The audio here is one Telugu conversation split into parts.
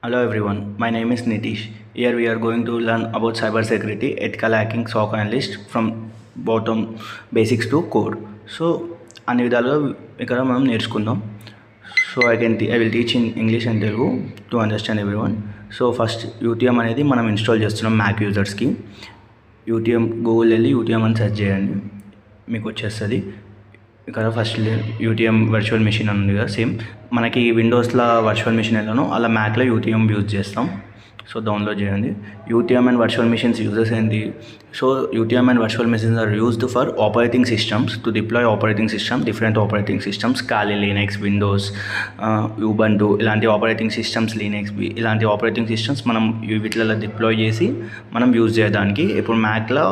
Hello everyone, my name is Nitish. Here we are going to learn about cybersecurity, ethical hacking, SOC analyst from bottom basics to core. So అన్ని విధాలుగా ఇక్కడ మనం నేర్చుకుందాం. So I will teach in English and Telugu to understand every one. So first UTM అనేది మనం ఇన్స్టాల్ చేస్తున్నాం మ్యాక్ యూజర్స్కి. యూటీఎం గూగుల్ వెళ్ళి యూటీఎం అని సెర్చ్ చేయండి, మీకు వచ్చేస్తుంది. ఇక్కడ ఫస్ట్ యూటీఎం వర్చువల్ మెషిన్ అని ఉంది కదా, సేమ్ మనకి విండోస్లో వర్చువల్ మెషిన్ ఎలానో అలా మ్యాక్లో యూటీఎం యూజ్ చేస్తాం. సో డౌన్లోడ్ చేయండి. UTM and virtual machines uses ఏంటి? So UTM and virtual machines are used for operating systems to deploy operating system, different operating systems, Kali, Linux, Windows, Ubuntu ఇలాంటి ఆపరేటింగ్ సిస్టమ్స్, లినక్స్ ఇలాంటి ఆపరేటింగ్ సిస్టమ్స్ మనం వీటిలో డిప్లాయ్ చేసి మనం యూజ్ చేయడానికి. ఇప్పుడు మ్యాక్లో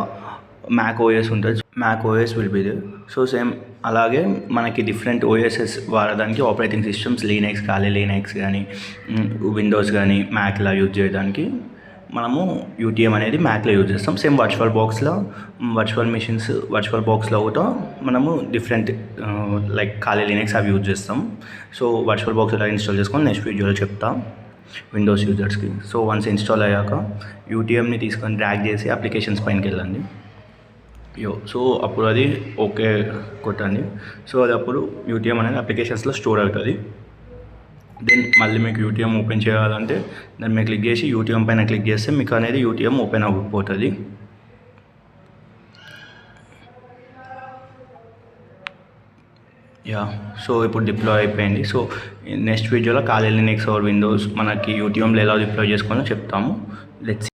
మ్యాక్ ఓఎస్ ఉంటుంది, Mac OS will be there. So same అలాగే మనకి డిఫరెంట్ ఓఎస్ఎస్ వాడడానికి ఆపరేటింగ్ సిస్టమ్స్, లీనక్స్, కాలి లినక్స్ కానీ విండోస్ కానీ మ్యాక్లో యూజ్ చేయడానికి మనము యూటీఎం అనేది మ్యాక్లో యూజ్ చేస్తాం. సేమ్ వర్చువల్ బాక్స్లో కూడా మనము డిఫరెంట్ లైక్ కాలి లినక్స్ అవి యూజ్ చేస్తాం. సో వర్చువల్ బాక్స్ ఎలా ఇన్స్టాల్ చేసుకొని నెక్స్ట్ వీడియోలో చెప్తాం విండోస్ యూజర్స్కి. సో వన్స్ ఇన్స్టాల్ అయ్యాక యూటీఎంని తీసుకొని డ్రాగ్ చేసి అప్లికేషన్స్ పైనకి వెళ్ళండి. సో అప్పుడు అది ఓకే కొట్టండి. సో అది అప్పుడు యూటీఎం అనేది అప్లికేషన్స్లో స్టోర్ అవుతుంది. దెన్ మళ్ళీ మీకు యూటీఎం ఓపెన్ చేయాలంటే దాన్ని మీరు క్లిక్ చేసి యూటీఎం పైన క్లిక్ చేస్తే మీకు అనేది యూటీఎం ఓపెన్ అవ్వకపోతుంది. సో ఇప్పుడు డిప్లాయ్ అయిపోయింది. సో నెక్స్ట్ వీడియోలో కాలి లినక్స్ ఆర్ విండోస్ మనకి యూటీఎంలో ఎలా డిప్లాయ్ చేసుకోవాలో చెప్తాము. లెట్స్